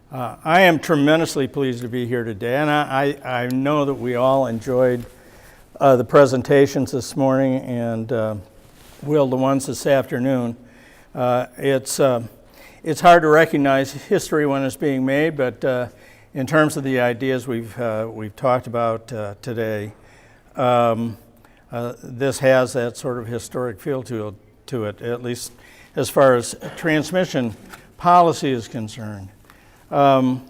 I am tremendously pleased to be here today, and I know that we all enjoyed the presentations this morning and will the ones this afternoon. It's hard to recognize history when it's being made, but in terms of the ideas we've talked about today, this has that sort of historic feel to it, at least as far as transmission policy is concerned. The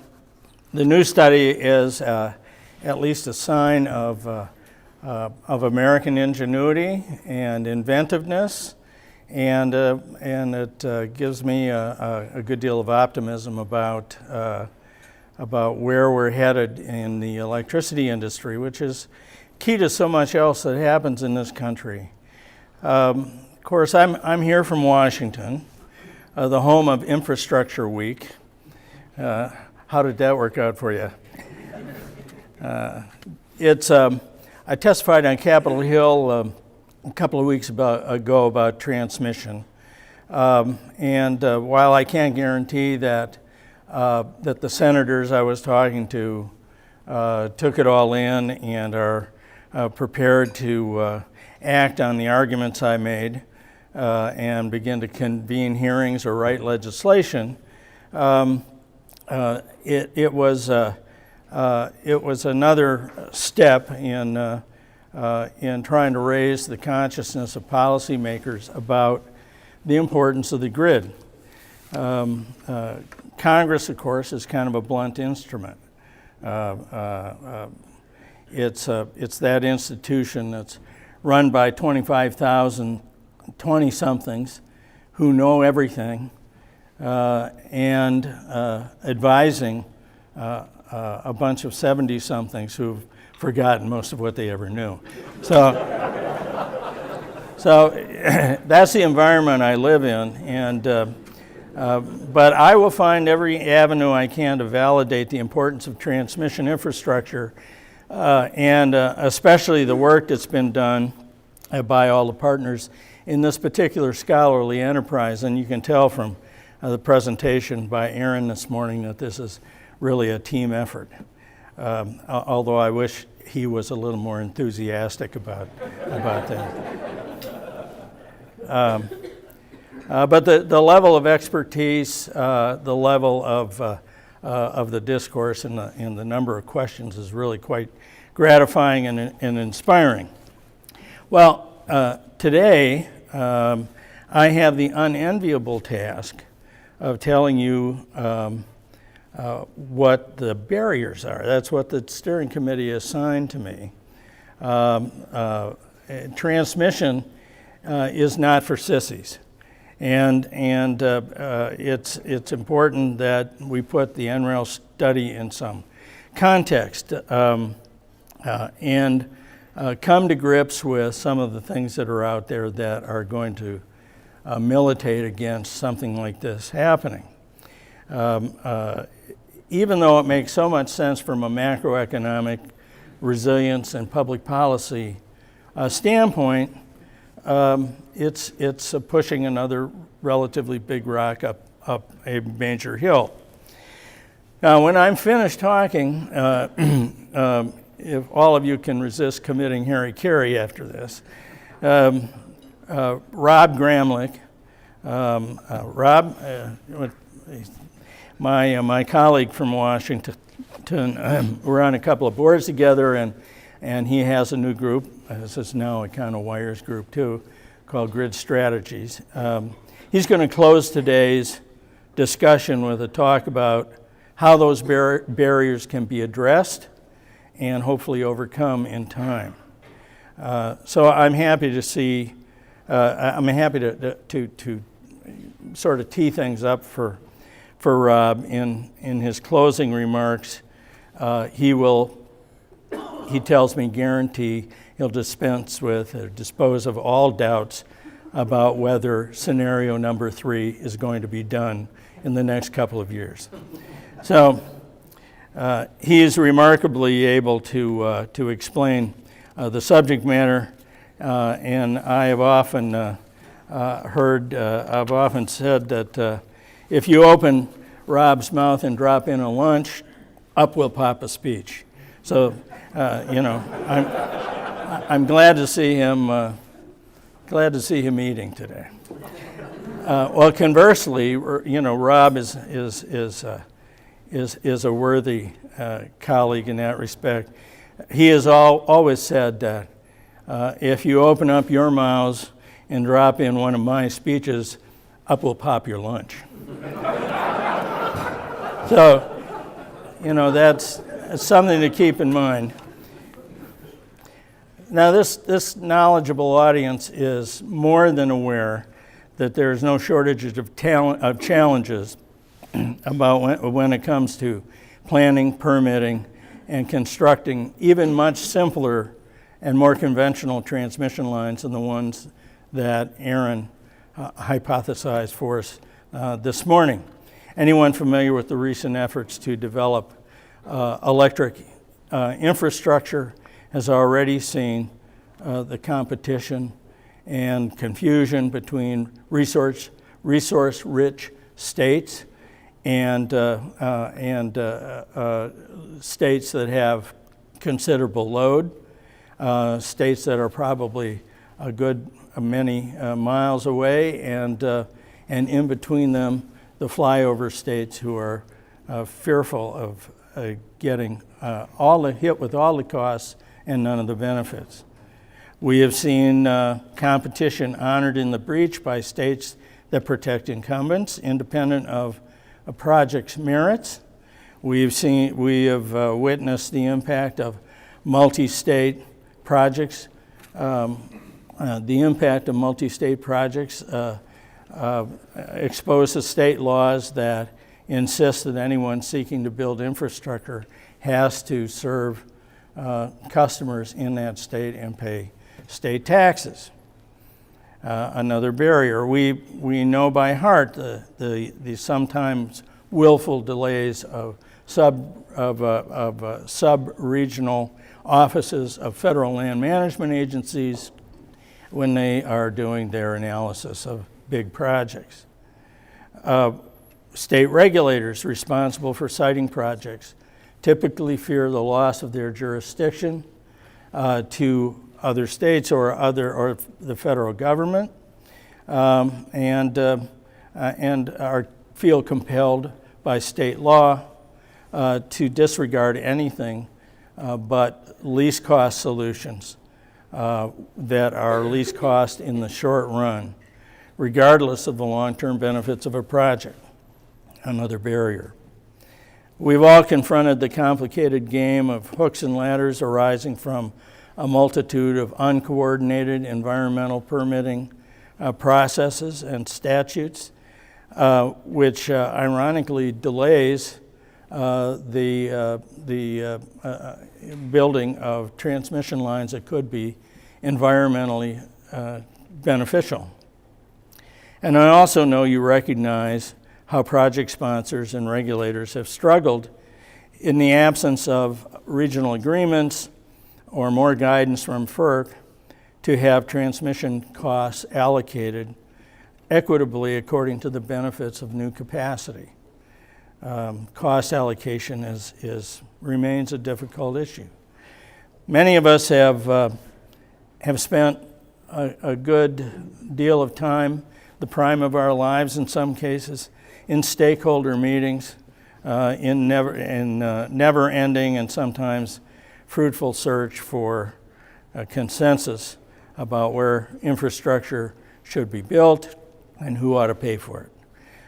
new study is at least a sign of American ingenuity and inventiveness, and it gives me a good deal of optimism about where we're headed in the electricity industry, which is key to so much else that happens in this country. Of course, I'm here from Washington, the home of Infrastructure Week. How did that work out for you? I testified on Capitol Hill a couple of weeks ago about transmission, and while I can't guarantee that the senators I was talking to took it all in and are prepared to act on the arguments I made and begin to convene hearings or write legislation, it was another step in trying to raise the consciousness of policymakers about the importance of the grid. Congress, of course, is kind of a blunt instrument. It's that institution that's run by 25,000 20-somethings who know everything and advising a bunch of 70-somethings who've forgotten most of what they ever knew. So that's the environment I live in, and but I will find every avenue I can to validate the importance of transmission infrastructure and especially the work that's been done by all the partners in this particular scholarly enterprise. And you can tell from the presentation by Aaron this morning that this is really a team effort, although I wish he was a little more enthusiastic about that. But the level of expertise, the level of the discourse and the number of questions is really quite gratifying and inspiring. Well, today I have the unenviable task of telling you what the barriers are. That's what the steering committee assigned to me. Transmission is not for sissies. And it's important that we put the NREL study in some context and come to grips with some of the things that are out there that are going to militate against something like this happening. Even though it makes so much sense from a macroeconomic resilience and public policy standpoint, it's pushing another relatively big rock up a major hill. Now, when I'm finished talking, if all of you can resist committing hara-kiri after this, Rob Gramlich, my colleague from Washington, we're on a couple of boards together, and he has a new group. This is now a kind of wires group too, called Grid Strategies. He's going to close today's discussion with a talk about how those barriers can be addressed and hopefully overcome in time. So I'm happy to see. I'm happy to sort of tee things up for Rob in his closing remarks. He tells me, guarantee he'll dispense with or dispose of all doubts about whether scenario number 3 is going to be done in the next couple of years. So he is remarkably able to explain the subject matter, and I have often I've often said that if you open Rob's mouth and drop in a lunch, up will pop a speech. So, I'm glad to see him. Eating today. Well, conversely, Rob is a worthy colleague in that respect. He has always said that if you open up your mouths and drop in one of my speeches, up will pop your lunch. So, that's something to keep in mind. Now, this knowledgeable audience is more than aware that there is no shortage of challenges about when it comes to planning, permitting, and constructing even much simpler and more conventional transmission lines than the ones that Aaron hypothesized for us this morning. Anyone familiar with the recent efforts to develop electric infrastructure has already seen the competition and confusion between resource-rich states and states that have considerable load, states that are probably a good many miles away, and in between them, the flyover states who are fearful of getting hit with all the costs and none of the benefits. We have seen competition honored in the breach by states that protect incumbents, independent of a project's merits. We have witnessed the impact of multi-state projects. Exposes state laws that insist that anyone seeking to build infrastructure has to serve customers in that state and pay state taxes. Another barrier. We know by heart the sometimes willful delays of sub-regional offices of federal land management agencies when they are doing their analysis of big projects. State regulators responsible for siting projects typically fear the loss of their jurisdiction to other states or the federal government, and feel compelled by state law to disregard anything but least cost solutions that are least cost in the short run, regardless of the long-term benefits of a project. Another barrier. We've all confronted the complicated game of hooks and ladders arising from a multitude of uncoordinated environmental permitting processes and statutes, which ironically delays the building of transmission lines that could be environmentally beneficial. And I also know you recognize how project sponsors and regulators have struggled in the absence of regional agreements or more guidance from FERC to have transmission costs allocated equitably according to the benefits of new capacity. Cost allocation remains a difficult issue. Many of us have spent a good deal of time, the prime of our lives in some cases, in stakeholder meetings, in never-ending and sometimes fruitful search for a consensus about where infrastructure should be built and who ought to pay for it.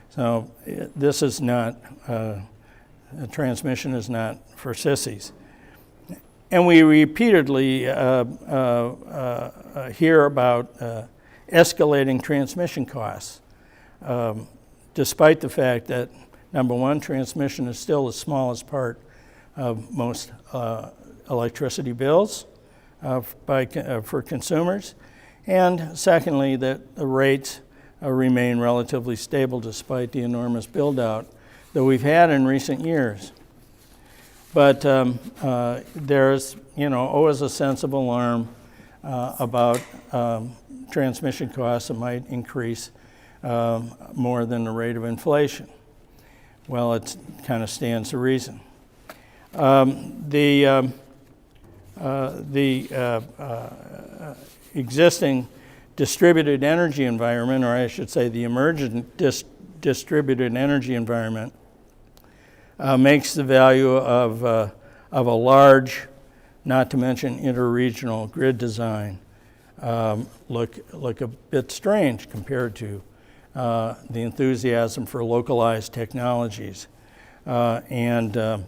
So this is not, transmission is not for sissies. And we repeatedly hear about escalating transmission costs, despite the fact that, number one, transmission is still the smallest part of most electricity bills for consumers, and secondly, that the rates remain relatively stable despite the enormous build-out that we've had in recent years. But there's, always a sense of alarm about transmission costs that might increase more than the rate of inflation. well, it kind of stands to reason. The existing distributed energy environment, or I should say the emergent distributed energy environment, makes the value of a large, not to mention interregional grid design, look a bit strange compared to the enthusiasm for localized technologies and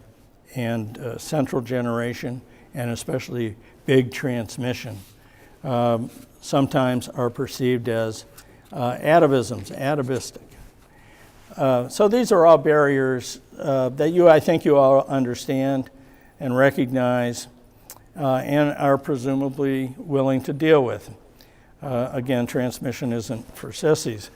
central generation, and especially big transmission. Sometimes are perceived as atavistic. So these are all barriers that I think you all understand and recognize and are presumably willing to deal with. Again, transmission isn't for sissies.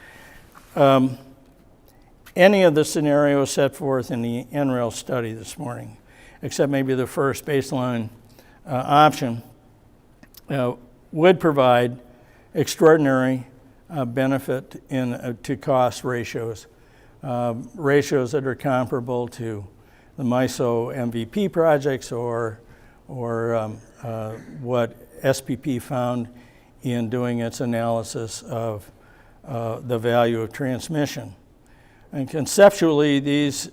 Any of the scenarios set forth in the NREL study this morning, except maybe the first baseline option, would provide extraordinary benefit to cost ratios, ratios that are comparable to the MISO MVP projects or what SPP found in doing its analysis of the value of transmission. And conceptually, these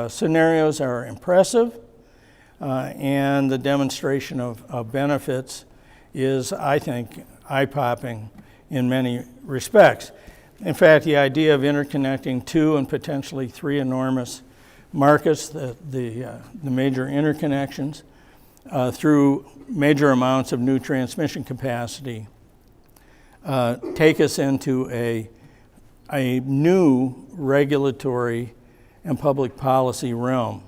scenarios are impressive, and the demonstration of benefits is, I think, eye-popping in many respects. In fact, the idea of interconnecting 2 and potentially 3 enormous markets, the major interconnections, through major amounts of new transmission capacity, take us into a new regulatory and public policy realm,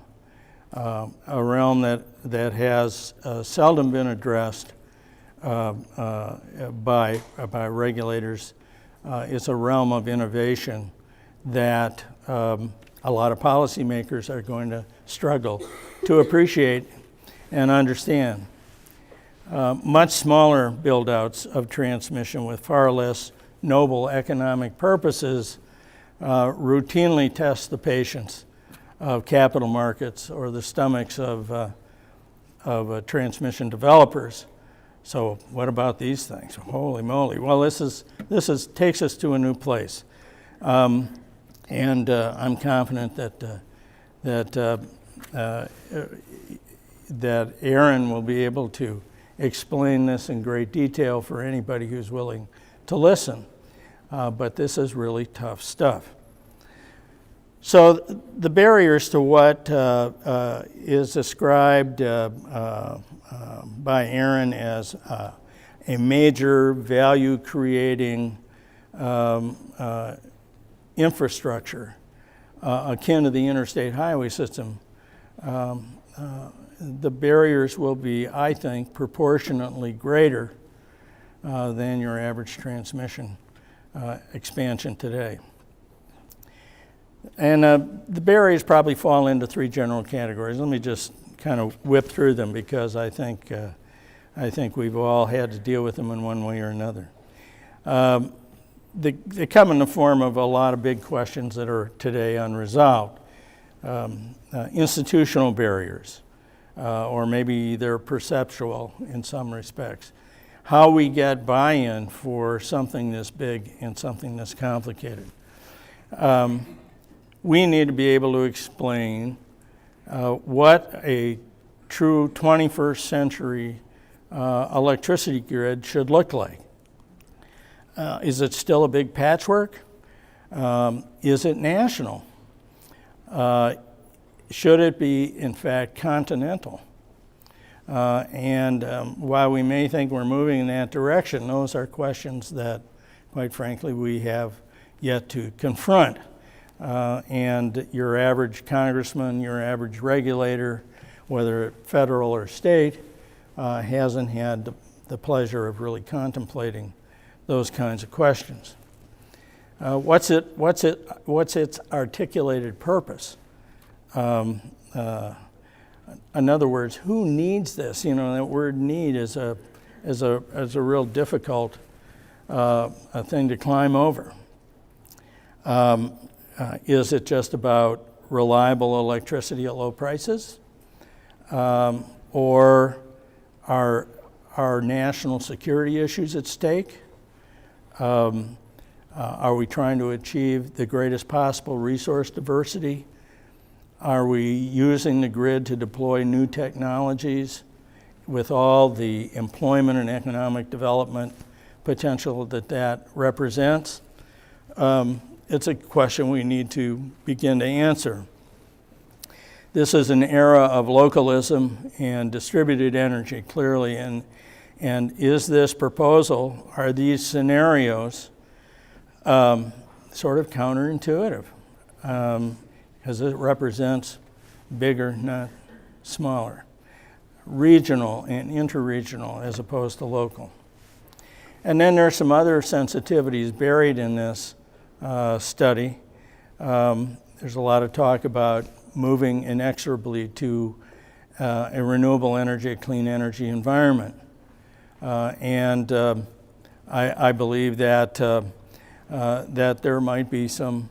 a realm that has seldom been addressed by regulators. It's a realm of innovation that a lot of policymakers are going to struggle to appreciate and understand. Much smaller build-outs of transmission with far less noble economic purposes routinely test the patience of capital markets or the stomachs of transmission developers. So what about these things? Holy moly! Well, this takes us to a new place, and I'm confident that Aaron will be able to explain this in great detail for anybody who's willing to listen. But this is really tough stuff. So the barriers to what is described by Aaron as a major value-creating infrastructure akin to the interstate highway system, the barriers will be, I think, proportionately greater than your average transmission expansion today. And the barriers probably fall into 3 general categories. Let me just kind of whip through them because I think we've all had to deal with them in one way or another. They come in the form of a lot of big questions that are today unresolved. Institutional barriers, or maybe they're perceptual in some respects. How we get buy-in for something this big and something this complicated. We need to be able to explain what a true 21st century electricity grid should look like. Is it still a big patchwork? Is it national? Should it be, in fact, continental? And while we may think we're moving in that direction, those are questions that, quite frankly, we have yet to confront. And your average congressman, your average regulator, whether federal or state, hasn't had the pleasure of really contemplating those kinds of questions. What's its articulated purpose? In other words, who needs this? You know, that word "need" is a real difficult thing to climb over. Is it just about reliable electricity at low prices, or are national security issues at stake? Are we trying to achieve the greatest possible resource diversity? Are we using the grid to deploy new technologies with all the employment and economic development potential that represents? It's a question we need to begin to answer. This is an era of localism and distributed energy, clearly, and is this proposal, are these scenarios sort of counterintuitive? Because it represents bigger, not smaller, regional and interregional as opposed to local. And then there's some other sensitivities buried in this study. There's a lot of talk about moving inexorably to a renewable energy, a clean energy environment. I believe that there might be some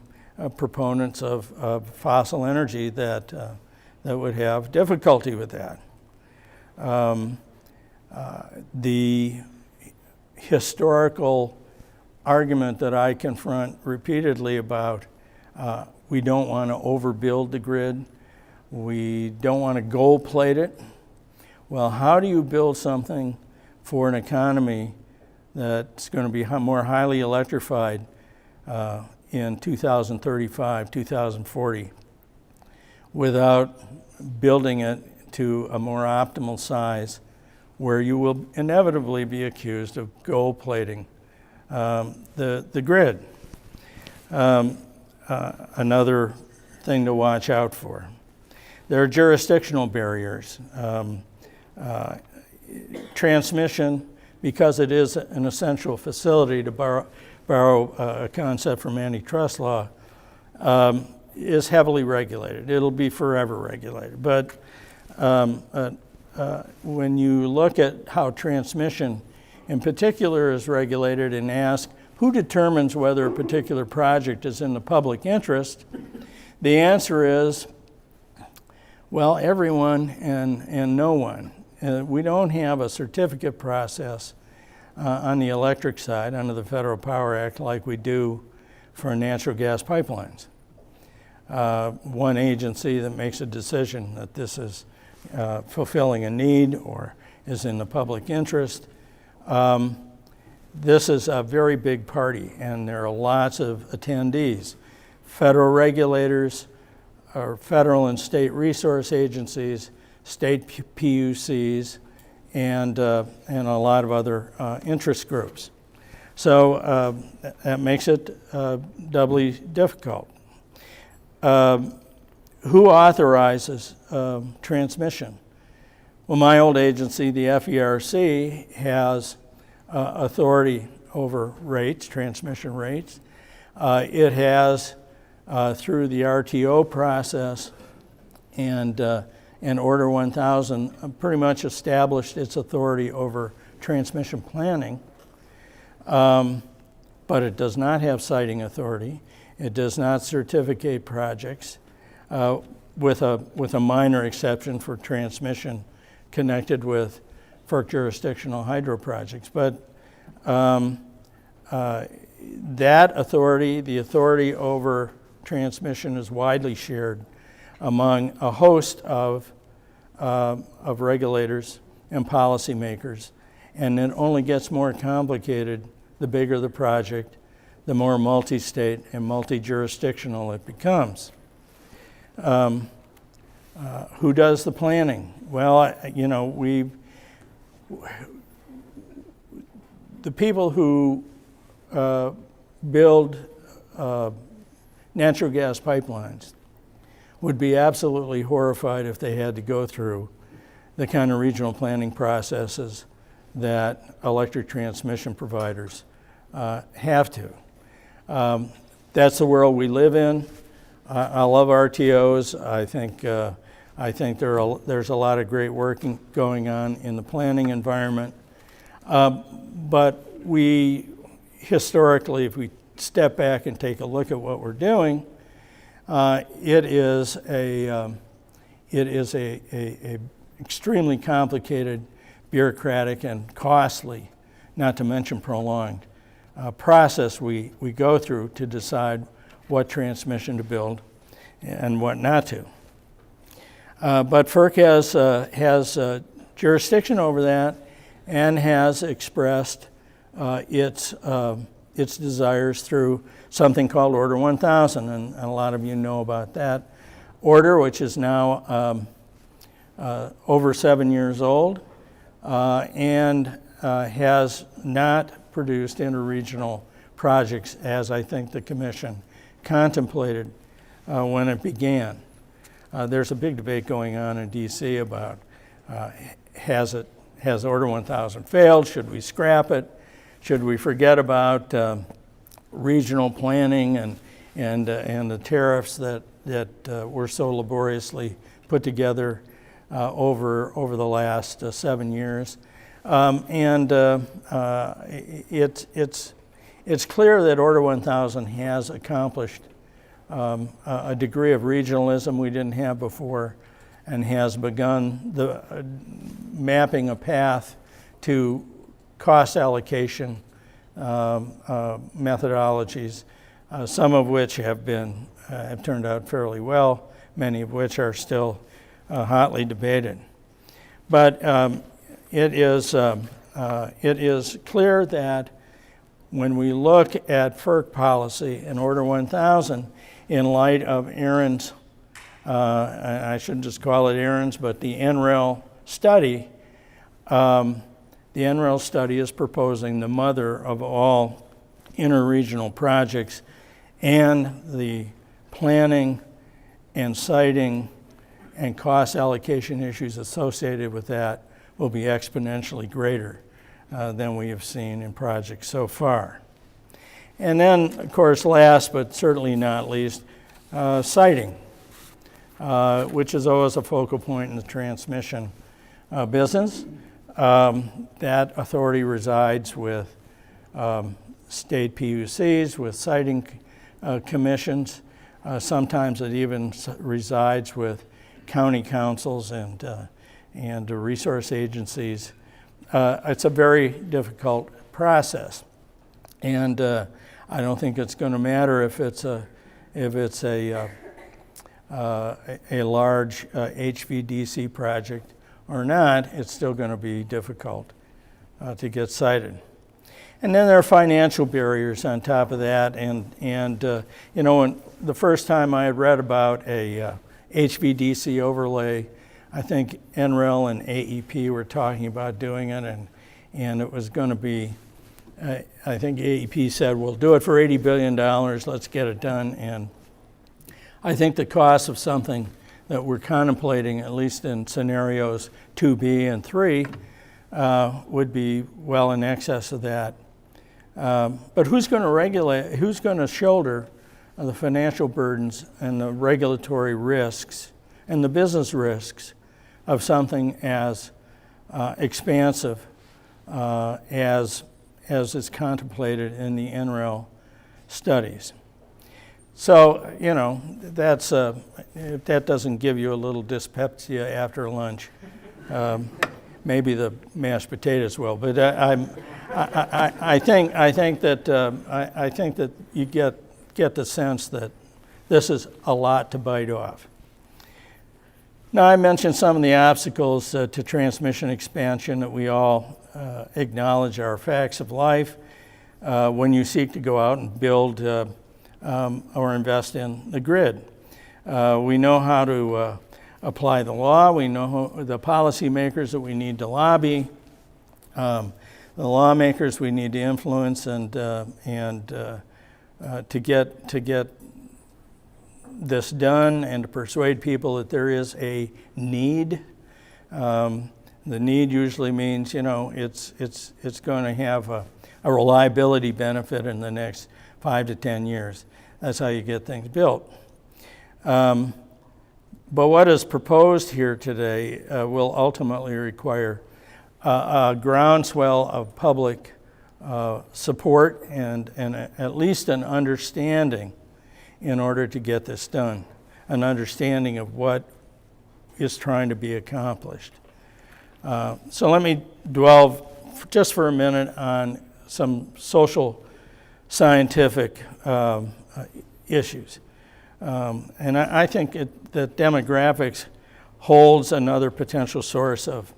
proponents of fossil energy that would have difficulty with that. The historical argument that I confront repeatedly about we don't want to overbuild the grid, we don't want to gold plate it. Well, how do you build something for an economy that's going to be more highly electrified in 2035, 2040, without building it to a more optimal size where you will inevitably be accused of gold plating the grid? Another thing to watch out for. There are jurisdictional barriers. Transmission, because it is an essential facility, to borrow a concept from antitrust law, is heavily regulated. It'll be forever regulated. But when you look at how transmission in particular is regulated and ask who determines whether a particular project is in the public interest, the answer is, well, everyone and no one. We don't have a certificate process on the electric side under the Federal Power Act like we do for natural gas pipelines. One agency that makes a decision that this is fulfilling a need or is in the public interest. This is a very big party, and there are lots of attendees. Federal regulators, or federal and state resource agencies, state PUCs, and a lot of other interest groups. So that makes it doubly difficult. Who authorizes transmission? Well, my old agency, the FERC, has authority over rates, transmission rates. It has, through the RTO process and Order 1000, pretty much established its authority over transmission planning. But it does not have siting authority. It does not certificate projects, with a minor exception for transmission connected with FERC jurisdictional hydro projects. But that authority, the authority over transmission, is widely shared among a host of regulators and policymakers. And it only gets more complicated the bigger the project, the more multi-state and multi-jurisdictional it becomes. Who does the planning? Well, the people who build natural gas pipelines would be absolutely horrified if they had to go through the kind of regional planning processes that electric transmission providers have to. That's the world we live in. I love RTOs. I think there's a lot of great work going on in the planning environment. But we, historically, if we step back and take a look at what we're doing, It is a extremely complicated, bureaucratic, and costly, not to mention prolonged, process we go through to decide what transmission to build and what not to. But FERC has jurisdiction over that and has expressed its desires through something called Order 1000, and a lot of you know about that order, which is now over 7 years old and has not produced interregional projects as I think the Commission contemplated when it began. There's a big debate going on in D.C. about has Order 1000 failed? Should we scrap it? Should we forget about regional planning and the tariffs that were so laboriously put together over the last 7 years? It's clear that Order 1000 has accomplished a degree of regionalism we didn't have before, and has begun mapping a path to cost allocation methodologies, some of which have turned out fairly well, many of which are still hotly debated. But it is clear that when we look at FERC policy and Order 1000 in light of Aaron's, I shouldn't just call it Aaron's, but the NREL study, the NREL study is proposing the mother of all interregional projects, and the planning and siting and cost allocation issues associated with that will be exponentially greater than we have seen in projects so far. And then, of course, last but certainly not least, siting, which is always a focal point in the transmission business. That authority resides with state PUCs, with siting commissions. Sometimes it even resides with county councils and resource agencies. It's a very difficult process, and I don't think it's going to matter if it's a large HVDC project or not. It's still going to be difficult to get sited. And then there are financial barriers on top of that. And you know, when the first time I had read about a HVDC overlay, I think NREL and AEP were talking about doing it, and it was going to be, I think AEP said, we'll do it for $80 billion, let's get it done. And I think the cost of something that we're contemplating, at least in scenarios 2B and 3, would be well in excess of that. But who's going to regulate, who's going to shoulder the financial burdens and the regulatory risks and the business risks of something as expansive as is contemplated in the NREL studies? So, you know, that's if that doesn't give you a little dyspepsia after lunch, maybe the mashed potatoes will. But I think that you get the sense that this is a lot to bite off. Now, I mentioned some of the obstacles to transmission expansion that we all acknowledge are facts of life when you seek to go out and build or invest in the grid. We know how to apply the law. We know the policymakers that we need to lobby, the lawmakers we need to influence, and to get this done and to persuade people that there is a need. The need usually means, you know, it's going to have a reliability benefit in the next 5 to 10 years. That's how you get things built. But what is proposed here today will ultimately require a groundswell of public support and at least an understanding in order to get this done, an understanding of what is trying to be accomplished. So let me dwell just for a minute on some social scientific issues. And I think that demographics holds another potential source of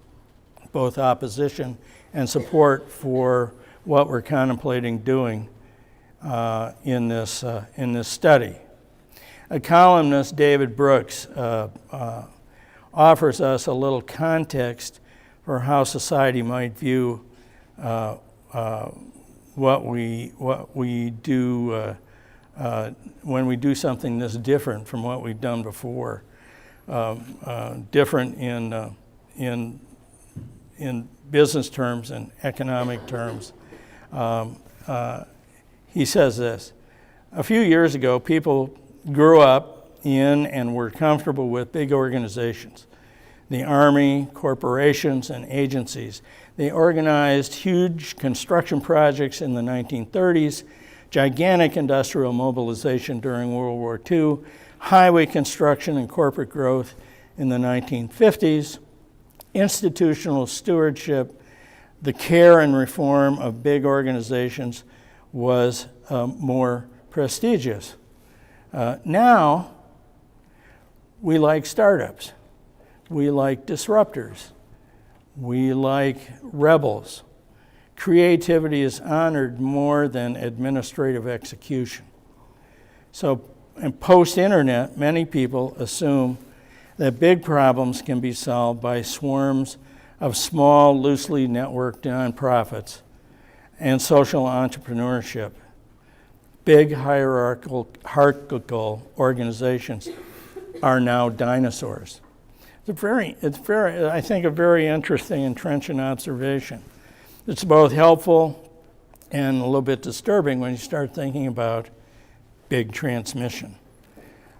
both opposition and support for what we're contemplating doing in this study. A columnist, David Brooks, offers us a little context for how society might view what we do when we do something that's different from what we've done before, different in business terms and economic terms. He says this: a few years ago, people grew up in and were comfortable with big organizations, the Army, corporations, and agencies. They organized huge construction projects in the 1930s, gigantic industrial mobilization during World War II, highway construction and corporate growth in the 1950s, institutional stewardship, the care and reform of big organizations was more prestigious. Now, we like startups. We like disruptors. We like rebels. Creativity is honored more than administrative execution. So, in post-internet, many people assume that big problems can be solved by swarms of small, loosely networked nonprofits and social entrepreneurship. Big hierarchical organizations are now dinosaurs. It's very, I think, a very interesting and trenchant observation. It's both helpful and a little bit disturbing when you start thinking about big transmission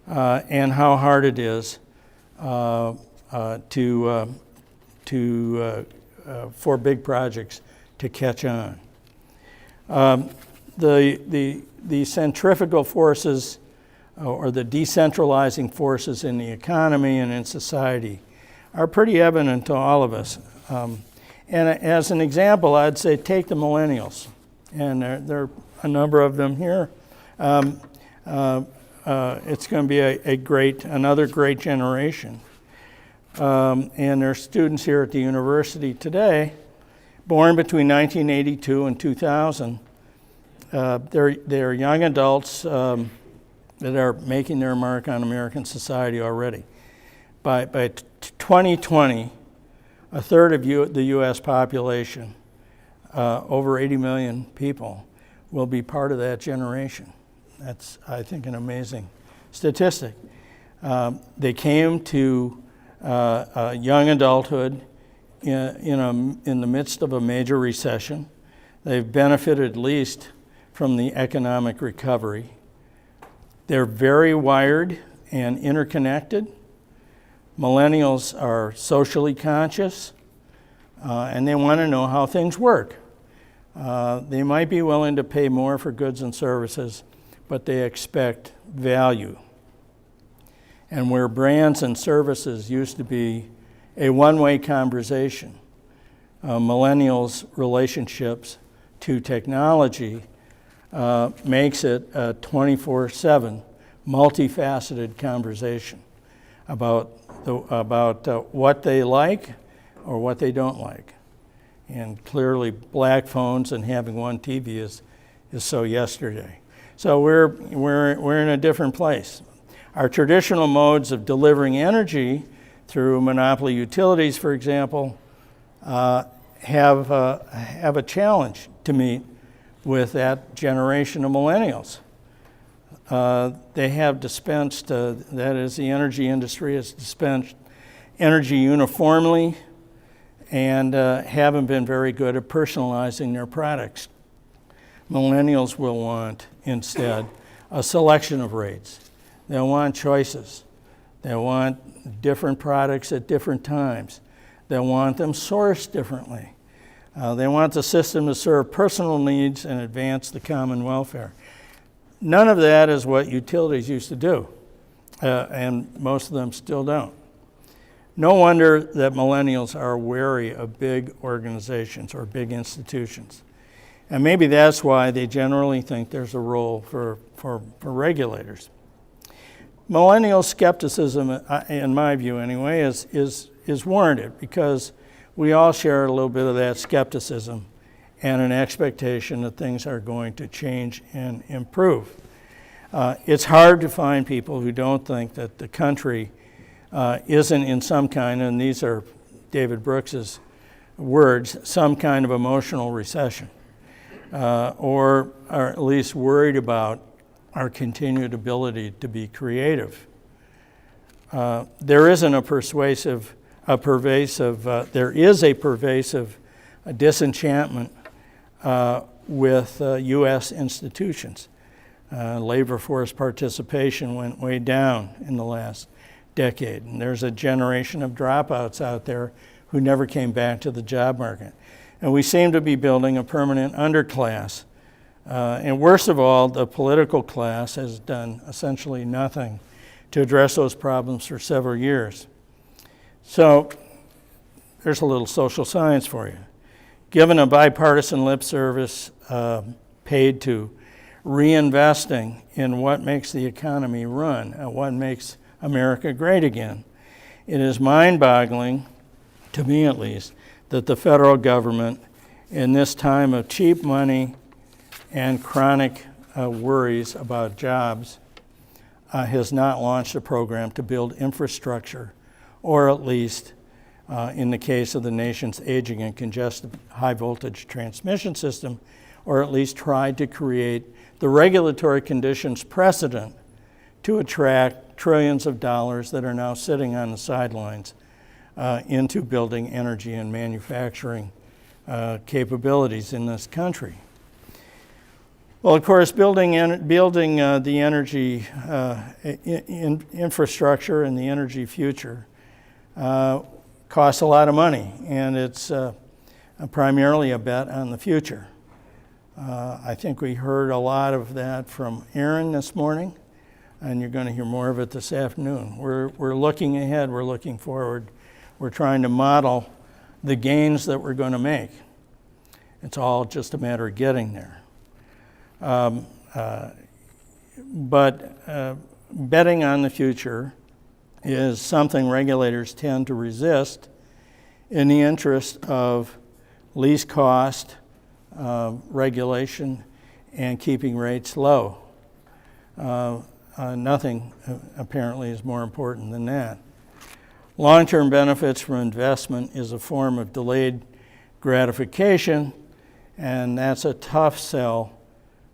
and how hard it is for big projects to catch on. The centrifugal forces or the decentralizing forces in the economy and in society are pretty evident to all of us. And as an example, I'd say take the millennials, and there are a number of them here. It's going to be another great generation. And there are students here at the university today, born between 1982 and 2000. They're young adults that are making their mark on American society already. By 2020, a third of the U.S. population, over 80 million people, will be part of that generation. That's, I think, an amazing statistic. They came to young adulthood in the midst of a major recession. They've benefited at least from the economic recovery. They're very wired and interconnected. Millennials are socially conscious, and they want to know how things work. They might be willing to pay more for goods and services, but they expect value. And where brands and services used to be a one-way conversation, millennials' relationships to technology makes it a 24/7, multifaceted conversation about what they like or what they don't like. And clearly, black phones and having one TV is so yesterday. So we're in a different place. Our traditional modes of delivering energy through monopoly utilities, for example, have a challenge to meet with that generation of millennials. They have dispensed, that is, the energy industry has dispensed energy uniformly and haven't been very good at personalizing their products. Millennials will want, instead, a selection of rates. They'll want choices. They'll want different products at different times. They'll want them sourced differently. They want the system to serve personal needs and advance the common welfare. None of that is what utilities used to do, and most of them still don't. No wonder that millennials are wary of big organizations or big institutions. And maybe that's why they generally think there's a role for regulators. Millennial skepticism, in my view anyway, is warranted because we all share a little bit of that skepticism and an expectation that things are going to change and improve. It's hard to find people who don't think that the country isn't in some kind, and these are David Brooks's words, some kind of emotional recession, or are at least worried about our continued ability to be creative. There is a pervasive disenchantment with U.S. institutions. Labor force participation went way down in the last decade, and there's a generation of dropouts out there who never came back to the job market. And we seem to be building a permanent underclass. And worst of all, the political class has done essentially nothing to address those problems for several years. So there's a little social science for you. Given a bipartisan lip service paid to reinvesting in what makes the economy run, what makes America great again, it is mind-boggling, to me at least, that the federal government, in this time of cheap money and chronic worries about jobs, has not launched a program to build infrastructure, or at least, in the case of the nation's aging and congested high-voltage transmission system, or at least tried to create the regulatory conditions precedent to attract trillions of dollars that are now sitting on the sidelines into building energy and manufacturing capabilities in this country. Well, of course, building the energy infrastructure and the energy future costs a lot of money, and it's primarily a bet on the future. I think we heard a lot of that from Aaron this morning, and you're going to hear more of it this afternoon. We're looking ahead, we're looking forward, we're trying to model the gains that we're going to make. It's all just a matter of getting there. But betting on the future is something regulators tend to resist in the interest of least cost regulation and keeping rates low. Nothing apparently is more important than that. Long-term benefits from investment is a form of delayed gratification, and that's a tough sell.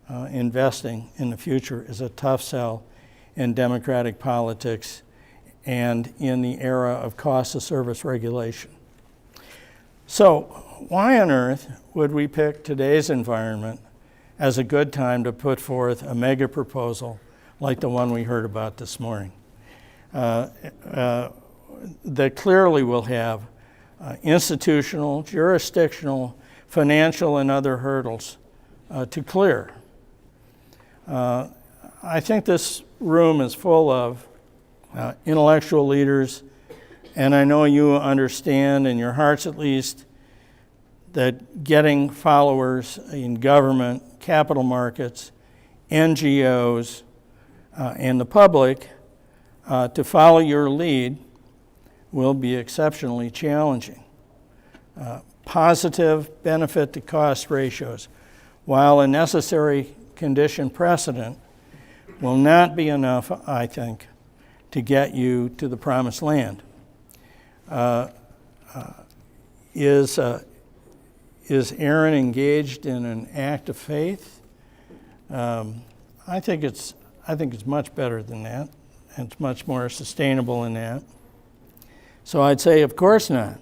Investing in the future is a tough sell in democratic politics and in the era of cost of service regulation. So why on earth would we pick today's environment as a good time to put forth a mega proposal like the one we heard about this morning? That clearly will have institutional, jurisdictional, financial, and other hurdles to clear. I think this room is full of intellectual leaders, and I know you understand, in your hearts at least, that getting followers in government, capital markets, NGOs, and the public to follow your lead will be exceptionally challenging. Positive benefit to cost ratios, while a necessary condition precedent, will not be enough, I think, to get you to the promised land. Is Aaron engaged in an act of faith? I think it's much better than that. It's much more sustainable than that. So I'd say, of course not.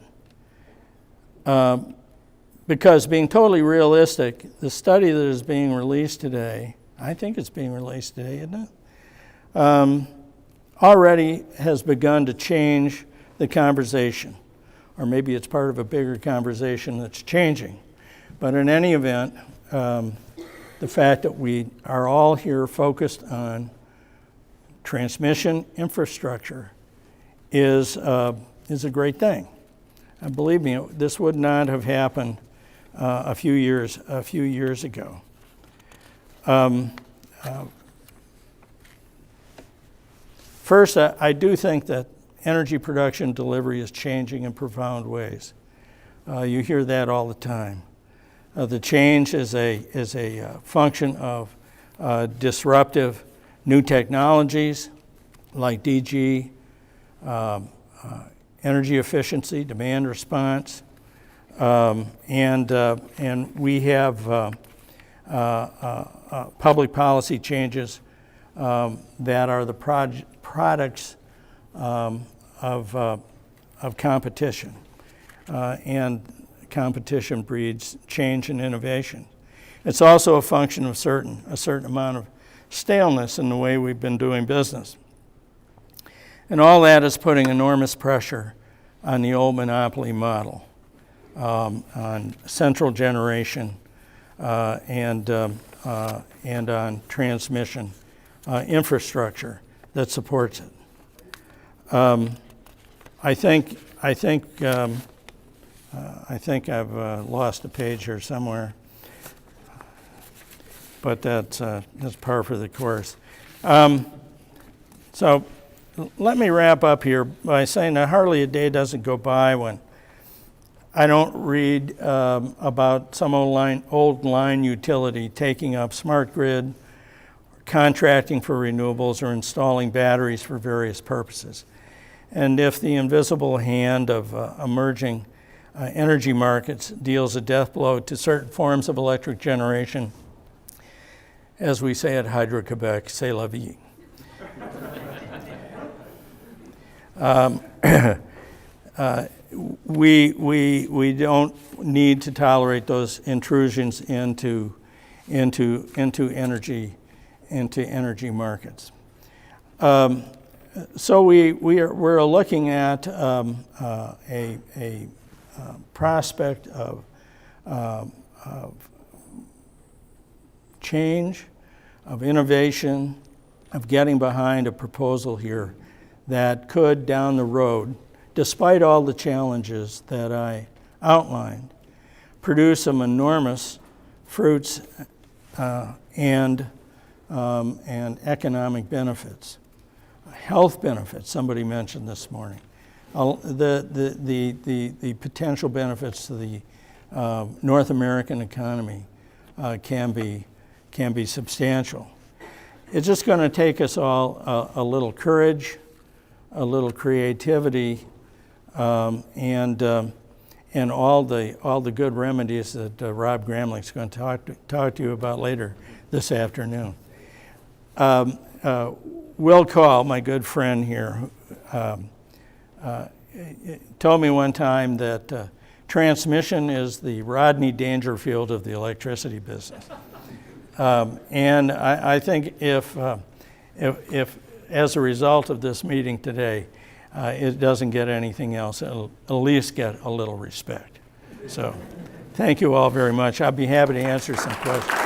Because being totally realistic, the study that is being released today, I think it's being released today, isn't it? Already has begun to change the conversation. Or maybe it's part of a bigger conversation that's changing. But in any event, the fact that we are all here focused on transmission infrastructure is a great thing. And believe me, this would not have happened a few years ago. First, I do think that energy production delivery is changing in profound ways. You hear that all the time. The change is a function of disruptive new technologies like DG, energy efficiency, demand response, and we have public policy changes that are the products of competition, and competition breeds change and innovation. It's also a function of a certain amount of staleness in the way we've been doing business. And all that is putting enormous pressure on the old monopoly model, on central generation and on transmission infrastructure that supports it. I think I've lost a page here somewhere, but that's par for the course. So let me wrap up here by saying that hardly a day doesn't go by when I don't read about some old line utility taking up smart grid, contracting for renewables, or installing batteries for various purposes. And if the invisible hand of emerging energy markets deals a death blow to certain forms of electric generation, as we say at Hydro-Quebec, c'est la vie. We don't need to tolerate those intrusions into energy markets. So we're looking at a prospect of change, of innovation, of getting behind a proposal here that could, down the road, despite all the challenges that I outlined, produce some enormous fruits and economic benefits. Health benefits, somebody mentioned this morning. The potential benefits to the North American economy can be substantial. It's just going to take us all a little courage, a little creativity, and all the good remedies that Rob Gramlich's going to talk to you about later this afternoon. Will Call, my good friend here, told me one time that transmission is the Rodney Dangerfield of the electricity business. And I think if as a result of this meeting today, it doesn't get anything else, it'll at least get a little respect. So thank you all very much. I'll be happy to answer some questions.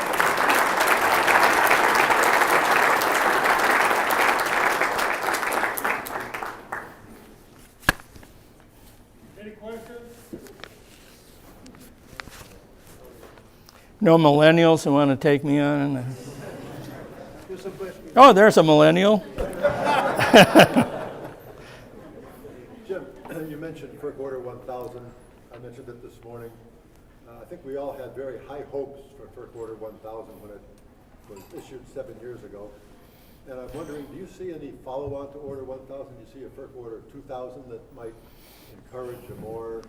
No millennials who want to take me on? Oh, there's a millennial. Jim, you mentioned FERC Order 1000. I mentioned it this morning. I think we all had very high hopes for FERC Order 1000 when it was issued 7 years ago. And I'm wondering, do you see any follow-on to Order 1000? Do you see a FERC Order 2000 that might encourage a more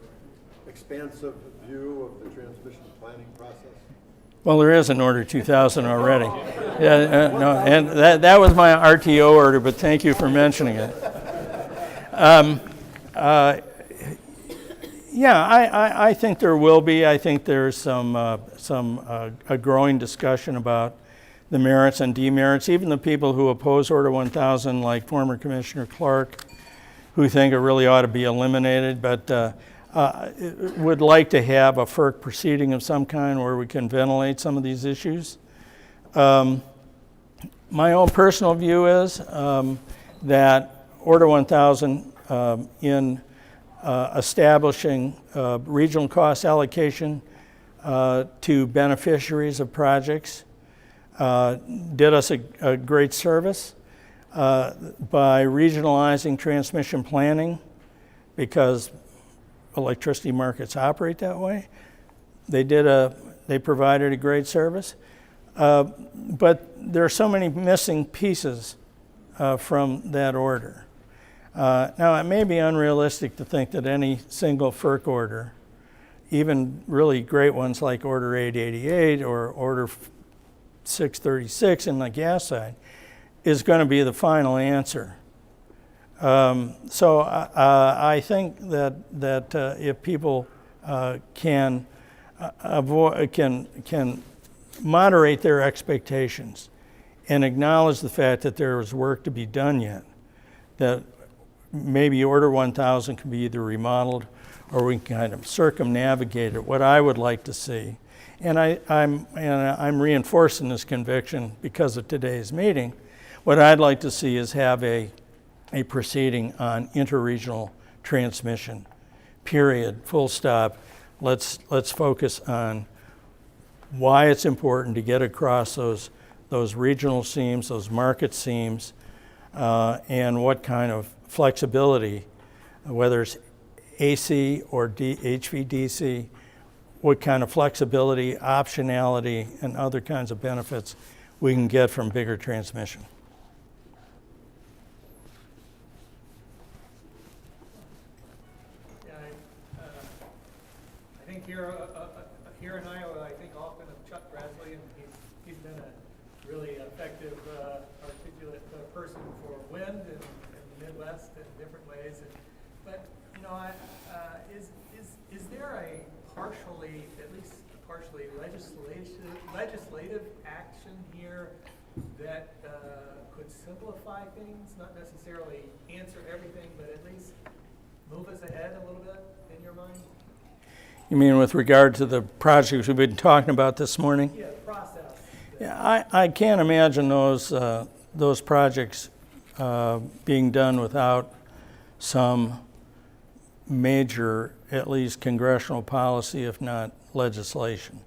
expansive view of the transmission planning process? Well, there is an Order 2000 already. Yeah, no, and that was my RTO order, but thank you for mentioning it. I think there will be. I think there's a growing discussion about the merits and demerits. Even the people who oppose Order 1000, like former Commissioner Clark, who think it really ought to be eliminated, but would like to have a FERC proceeding of some kind where we can ventilate some of these issues. My own personal view is that Order 1000 in establishing regional cost allocation to beneficiaries of projects did us a great service by regionalizing transmission planning, because electricity markets operate that way. They provided a great service, but there are so many missing pieces from that order. Now, it may be unrealistic to think that any single FERC order, even really great ones like Order 888 or Order 636 in the gas side, is going to be the final answer. So I think that if people can moderate their expectations and acknowledge the fact that there is work to be done yet, that maybe Order 1000 can be either remodeled or we can kind of circumnavigate it. What I would like to see, and I'm reinforcing this conviction because of today's meeting, what I'd like to see is have a proceeding on interregional transmission, period, full stop. Let's focus on why it's important to get across those regional seams, those market seams, and what kind of flexibility, whether it's AC or HVDC, what kind of flexibility, optionality, and other kinds of benefits we can get from bigger transmission. I think here in Iowa, I think often of Chuck Grassley, and he's been a really effective, articulate person for wind in the Midwest in different ways. But you know, is there a partially, at least partially legislative action here that could simplify things, not necessarily answer everything, but at least move us ahead a little bit in your mind? You mean with regard to the projects we've been talking about this morning? Yeah, the process. Yeah, I can't imagine those projects being done without some major, at least congressional policy, if not legislation.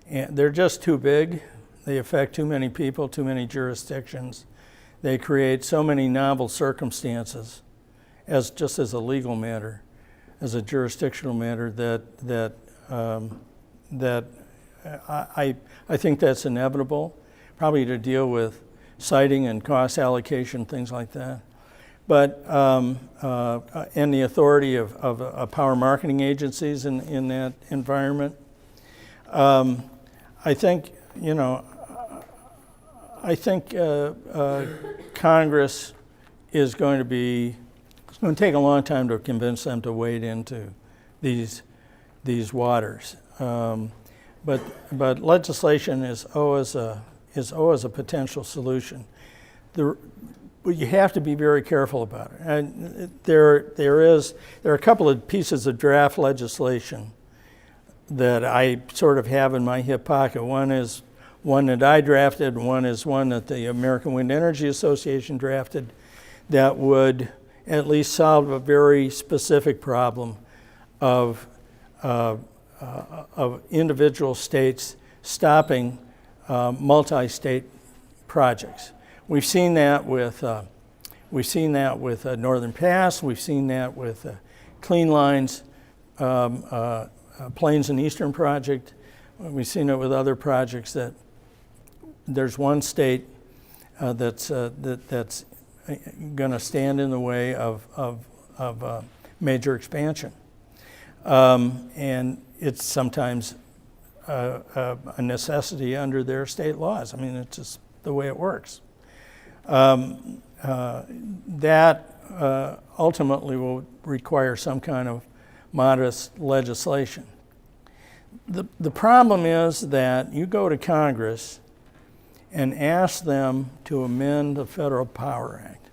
And they're just too big. They affect too many people, too many jurisdictions. They create so many novel circumstances, just as a legal matter, as a jurisdictional matter, that I think that's inevitable, probably to deal with siting and cost allocation, things like that. But and the authority of power marketing agencies in that environment. I think Congress is going to be. It's going to take a long time to convince them to wade into these waters. But legislation is always a potential solution. But you have to be very careful about it. And there are a couple of pieces of draft legislation that I sort of have in my hip pocket. One is one that I drafted, and one is one that the American Wind Energy Association drafted that would at least solve a very specific problem of individual states stopping multi-state projects. We've seen that with Northern Pass. We've seen that with Clean Lines, Plains and Eastern Project. We've seen it with other projects that there's one state that's going to stand in the way of major expansion, and it's sometimes a necessity under their state laws. I mean, it's just the way it works. That ultimately will require some kind of modest legislation. The problem is that you go to Congress and ask them to amend the Federal Power Act,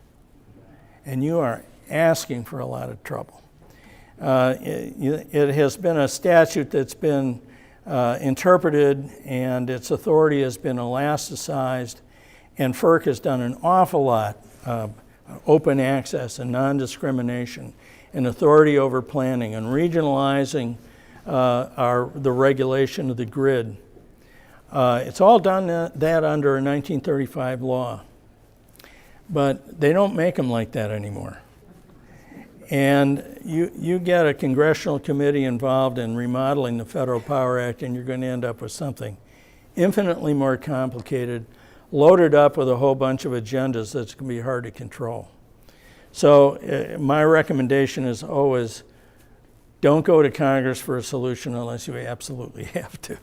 and you are asking for a lot of trouble. It has been a statute that's been interpreted, and its authority has been elasticized, and FERC has done an awful lot of open access and non-discrimination and authority over planning and regionalizing the regulation of the grid. It's all done that under a 1935 law, but they don't make them like that anymore. And you get a congressional committee involved in remodeling the Federal Power Act, and you're going to end up with something infinitely more complicated, loaded up with a whole bunch of agendas that's going to be hard to control. So my recommendation is always, don't go to Congress for a solution unless you absolutely have to.